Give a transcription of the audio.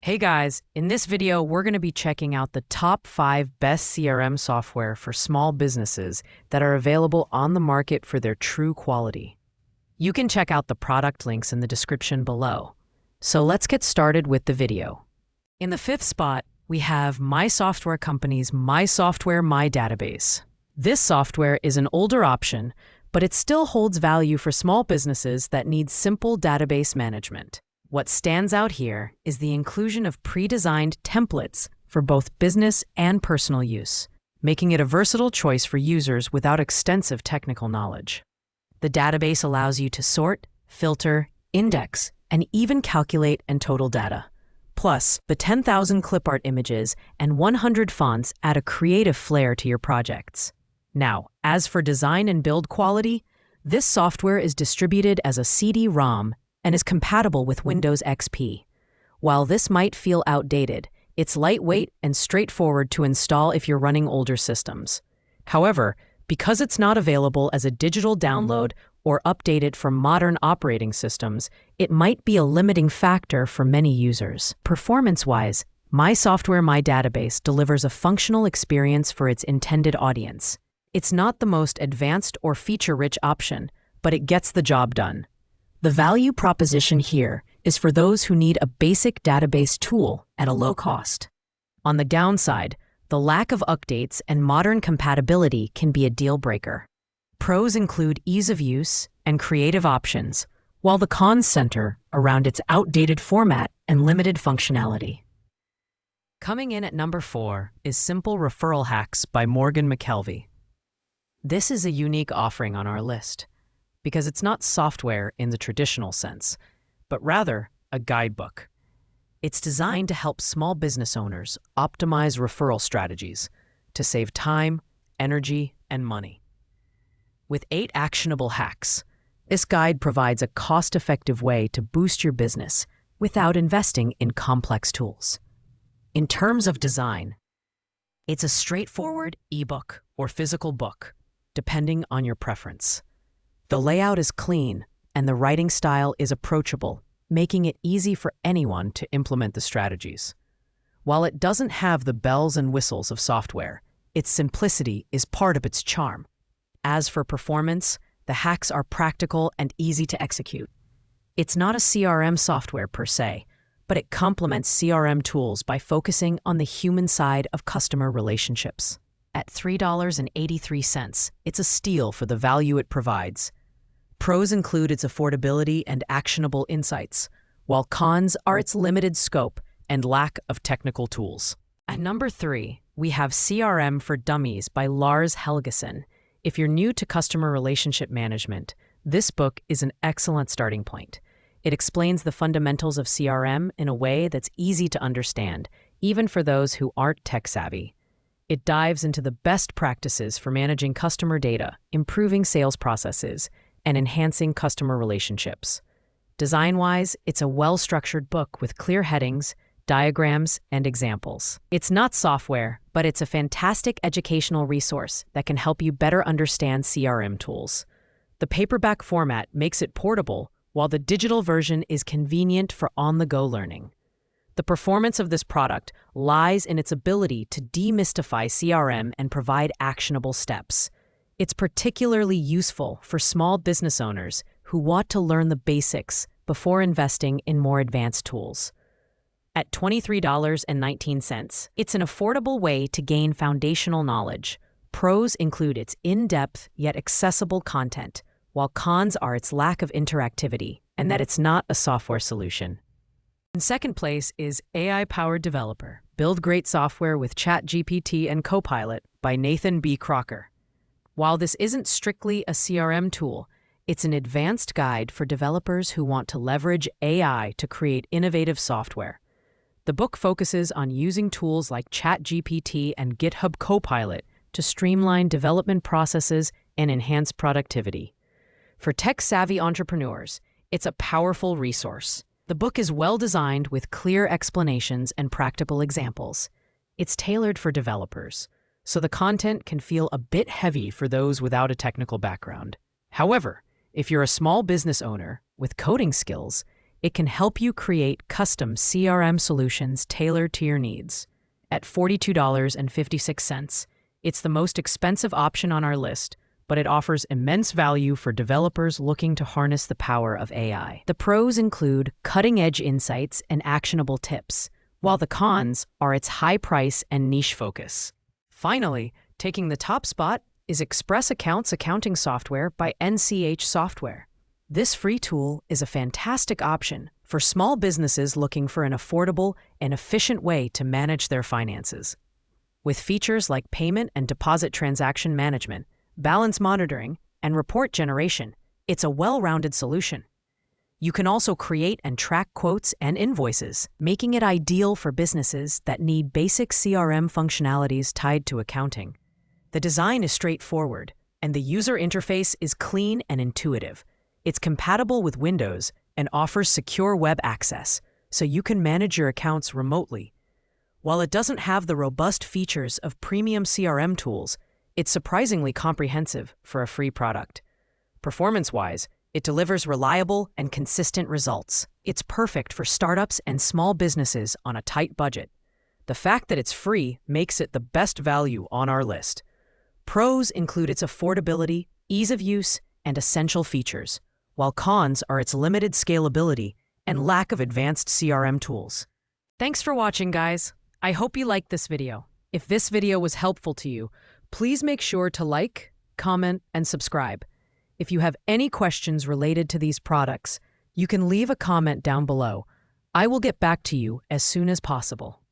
Hey guys, in this video, we're going to be checking out the top 5 best CRM software for small businesses that are available on the market for their true quality. You can check out the product links in the description below. So let's get started with the video. In the 5th spot, we have My Software Company's My Software My Database. This software is an older option, but it still holds value for small businesses that need simple database management. What stands out here is the inclusion of pre-designed templates for both business and personal use, making it a versatile choice for users without extensive technical knowledge. The database allows you to sort, filter, index, and even calculate and total data. Plus, the 10,000 clipart images and 100 fonts add a creative flair to your projects. Now, as for design and build quality, this software is distributed as a CD-ROM and is compatible with Windows XP. While this might feel outdated, it's lightweight and straightforward to install if you're running older systems. However, because it's not available as a digital download or updated for modern operating systems, it might be a limiting factor for many users. Performance-wise, My Software My Database delivers a functional experience for its intended audience. It's not the most advanced or feature-rich option, but it gets the job done. The value proposition here is for those who need a basic database tool at a low cost. On the downside, the lack of updates and modern compatibility can be a deal breaker. Pros include ease of use and creative options, while the cons center around its outdated format and limited functionality. Coming in at number 4 is Simple Referral Hacks by Morgan McKelvey. This is a unique offering on our list, because it's not software in the traditional sense, but rather a guidebook. It's designed to help small business owners optimize referral strategies to save time, energy, and money. With 8 actionable hacks, this guide provides a cost-effective way to boost your business without investing in complex tools. In terms of design, it's a straightforward ebook or physical book, depending on your preference. The layout is clean, and the writing style is approachable, making it easy for anyone to implement the strategies. While it doesn't have the bells and whistles of software, its simplicity is part of its charm. As for performance, the hacks are practical and easy to execute. It's not a CRM software per se, but it complements CRM tools by focusing on the human side of customer relationships. At $3.83, it's a steal for the value it provides. Pros include its affordability and actionable insights, while cons are its limited scope and lack of technical tools. At number 3, we have CRM for Dummies by Lars Helgeson. If you're new to customer relationship management, this book is an excellent starting point. It explains the fundamentals of CRM in a way that's easy to understand, even for those who aren't tech-savvy. It dives into the best practices for managing customer data, improving sales processes, and enhancing customer relationships. Design-wise, it's a well-structured book with clear headings, diagrams, and examples. It's not software, but it's a fantastic educational resource that can help you better understand CRM tools. The paperback format makes it portable, while the digital version is convenient for on-the-go learning. The performance of this product lies in its ability to demystify CRM and provide actionable steps. It's particularly useful for small business owners who want to learn the basics before investing in more advanced tools. At $23.19, it's an affordable way to gain foundational knowledge. Pros include its in-depth yet accessible content, while cons are its lack of interactivity and that it's not a software solution. In second place is AI-Powered Developer, Build Great Software with ChatGPT and Copilot by Nathan B. Crocker. While this isn't strictly a CRM tool, it's an advanced guide for developers who want to leverage AI to create innovative software. The book focuses on using tools like ChatGPT and GitHub Copilot to streamline development processes and enhance productivity. For tech-savvy entrepreneurs, it's a powerful resource. The book is well-designed with clear explanations and practical examples. It's tailored for developers, so the content can feel a bit heavy for those without a technical background. However, if you're a small business owner with coding skills, It can help you create custom CRM solutions tailored to your needs. At $42.56, it's the most expensive option on our list, but it offers immense value for developers looking to harness the power of AI. The pros include cutting-edge insights and actionable tips, while the cons are its high price and niche focus. Finally, taking the top spot is Express Accounts accounting software by NCH Software. This free tool is a fantastic option for small businesses looking for an affordable and efficient way to manage their finances. With features like payment and deposit transaction management, balance monitoring, and report generation, it's a well-rounded solution. You can also create and track quotes and invoices, making it ideal for businesses that need basic CRM functionalities tied to accounting. The design is straightforward, and the user interface is clean and intuitive. It's compatible with Windows and offers secure web access, so you can manage your accounts remotely. While it doesn't have the robust features of premium CRM tools, it's surprisingly comprehensive for a free product. Performance-wise, it delivers reliable and consistent results. It's perfect for startups and small businesses on a tight budget. The fact that it's free makes it the best value on our list. Pros include its affordability, ease of use, and essential features, while cons are its limited scalability and lack of advanced CRM tools. Thanks for watching, guys. I hope you liked this video. If this video was helpful to you, please make sure to like, comment, and subscribe. If you have any questions related to these products, you can leave a comment down below. I will get back to you as soon as possible.